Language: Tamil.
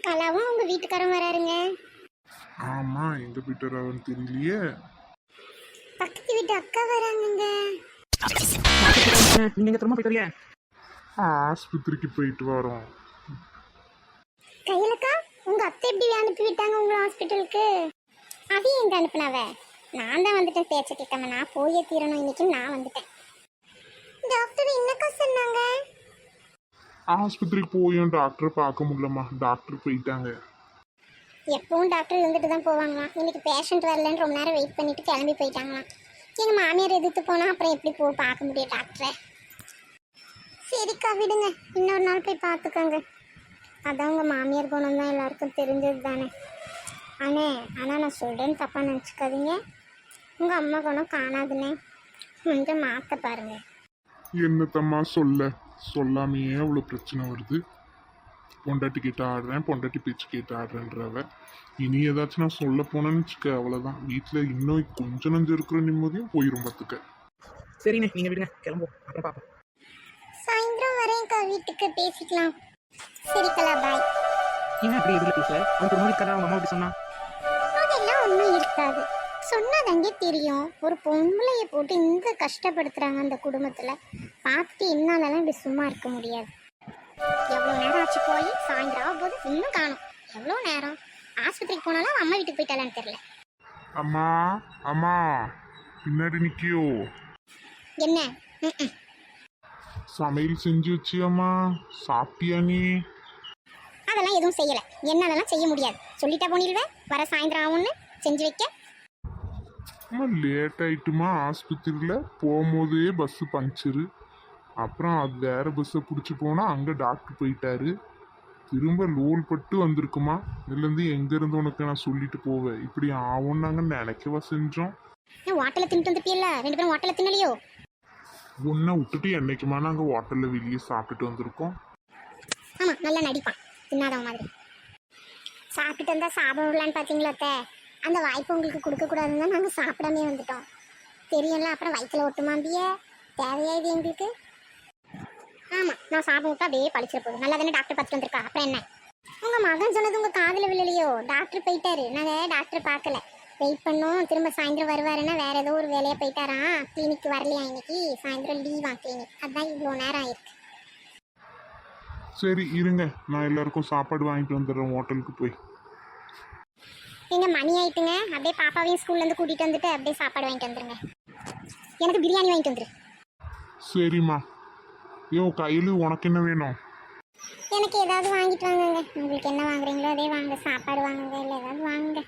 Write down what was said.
கலாவும் உங்க வீட்டுக்காரரும் வராருங்க. ஆமா, எங்க வீட்டுறாருன்னு தெரியலையே. பக்கத்து வீட்டு அக்கா வராங்கங்க. நீங்க எங்க திரும்ப போயிட்டு வரீங்க? ஆஸ்பத்திரிக்கு போயிட்டு வரோம். கையிலக்கா உங்க அத்தை எப்படி அனுப்பி விட்டாங்க உங்களை ஹாஸ்பிட்டலுக்கு? அவி எங்க அனுப்புனாவ? நான் தான் வந்துட்டேன் பேச்ச கேட்காம. நான் போயே தீரணும் இன்னைக்கு. நான் வந்துட்டேன். டாக்டர் என்னக்கா சொன்னாங்க? ஆஸ்பத்திரிக்கு போயும் டாக்டரை பார்க்க முடியலம்மா, டாக்டர் போயிட்டாங்க. எப்பவும் டாக்டர் இருந்துட்டு தான் போவாங்களாம். இன்னைக்கு பேஷண்ட் வரலன்னு ரொம்ப நேரம் வெயிட் பண்ணிட்டு கிளம்பி போயிட்டாங்களாம். எங்க மாமியார் எதிர்த்து போனா அப்புறம் எப்படி பார்க்க முடியும் டாக்டரை? சரிக்கா விடுங்க, இன்னொரு நாள் போய் பார்த்துக்கோங்க. அதான் உங்க மாமியார் குணம் தான் எல்லாருக்கும் தெரிஞ்சது தானே. ஆனால் நான் சொல்கிறேன்னு தப்பாக நினச்சிக்காதீங்க. உங்கள் அம்மா குணம் காணாதுண்ணே, கொஞ்சம் மாற்ற பாருங்க. என்னத்தம்மா சொல்லாமையே அவ்வளோ பிரச்சனை வருது. பொண்டாட்டி கிட்ட ஆடுறேன், பொண்டாட்டி பேச்சு கேட்டு ஆடுறேன்றவ இனி ஏதாச்சும் நான் சொல்ல போனேன்னு வச்சுக்க, அவ்வளோதான். வீட்டில் இன்னும் கொஞ்சம் நஞ்சம் இருக்கிற நிம்மதியும் போயிடும் பார்த்துக்க. சரிண்ணே, நீங்கள் விடுங்க, கிளம்புவோம், அப்புறம் பார்ப்போம். சாயந்தரம் வரேன்க்கா, வீட்டுக்கு பேசிக்கலாம். சரிக்கலா, பாய். ஏன் அப்படி எதில் பேச? அவங்க ஒரு கதை அவங்க அம்மா அப்படி சொன்னா? அதெல்லாம் ஒன்றும் இருக்காது. சொன்னாதங்கே தெரியும். ஒரு பொம்பளைய போட்டு இங்கே கஷ்டப்படுத்துகிறாங்க அந்த குடும்பத்தில். பார்த்துட்டு என்னாலலாம் இப்படி சும்மா இருக்க முடியாது. எவ்வளோ நேரம் ஆச்சு போய்? சாயந்தரம் ஆகும் போது இன்னும் காணும். எவ்வளோ நேரம்? ஆஸ்பத்திரிக்கு போனாலும் அம்மா வீட்டுக்கு போயிட்டாலான்னு தெரியல. அம்மா அம்மா பின்னாடி நிக்கியோ? என்ன? சமையல் செஞ்சு வச்சியம்மா, சாப்பிட்டியா நீ? அதெல்லாம் எதுவும் செய்யலை. என்னாலலாம் செய்ய முடியாது. சொல்லிட்டா போனிடுவேன், வர சாயந்தரம் ஆகும்னு செஞ்சு வைக்க. அம்மா லேட் ஆயிட்டுமா, ஆஸ்பத்திரியில் போகும்போதே பஸ்ஸு பஞ்சரு. அப்புறம் அது வேற பஸ்ஸை பிடிச்சி போனால் அங்கே டாக்டர் போயிட்டாரு. திரும்ப லோல் பட்டு வந்திருக்குமா. இதுலேருந்து எங்கேருந்து உனக்கு நான் சொல்லிட்டு போவேன்? இப்படி ஆகும் நாங்கள் நினைக்கவா செஞ்சோம்? ஹோட்டலில் தின்ட்டு வந்துருப்பியல்ல, 2 பேரும் ஹோட்டலில் தின்னலையோ? உன்னை விட்டுட்டு என்னைக்குமா நாங்கள் ஹோட்டலில் வெளியே சாப்பிட்டுட்டு வந்திருக்கோம். ஆமாம், நல்லா நடிப்பான் தின்னாதவன் மாதிரி. சாப்பிட்டுட்டு வந்தால் சாப்பிட விடலான்னு பார்த்தீங்களா அத்தை? அந்த வாய்ப்பு உங்களுக்கு கொடுக்கக்கூடாதுன்னு தான் நாங்கள் சாப்பிடாமே வந்துட்டோம். தெரியும்ல, அப்புறம் வயிற்றுல ஒட்டுமாம்பிய தேவையா இது எங்களுக்கு? ஆமாம், நான் சாப்பிட விட்டா அப்படியே பழிச்சிட போகுது. நல்லா தானே டாக்டர் பார்த்துட்டு வந்திருக்கா, அப்புறம் என்ன? உங்கள் மகன் சொன்னது உங்கள் காதில் விழலையோ? டாக்டர் போயிட்டாரு, நாங்கள் டாக்டர் பார்க்கல. வெயிட் பண்ணோம், திரும்ப சாயந்தரம் வருவாருன்னா வேறு ஏதோ ஒரு வேலையாக போயிட்டாராம். கிளினிக்கு வரலையா இன்னைக்கு? சாயந்தரம் லீவா கிளினிக், அதுதான் இவ்வளோ நேரம் ஆயிருக்கு. சரி இருங்க, நான் எல்லாருக்கும் சாப்பாடு வாங்கிட்டு வந்துடுறேன் ஹோட்டலுக்கு போய். எங்கள் மணி ஆயிட்டுங்க, அப்படியே பாப்பாவையும் ஸ்கூல்லேருந்து கூட்டிகிட்டு வந்துட்டு அப்படியே சாப்பாடு வாங்கிட்டு வந்துடுங்க. எனக்கு பிரியாணி வாங்கிட்டு வந்துரு. சரிம்மா. கையில் உனக்கு என்ன வேணும்? எனக்கு ஏதாவது வாங்கிட்டு வாங்குங்க. உங்களுக்கு என்ன வாங்குறீங்களோ அதே வாங்க. சாப்பாடு வாங்குங்க, இல்லை ஏதாவது வாங்குங்க.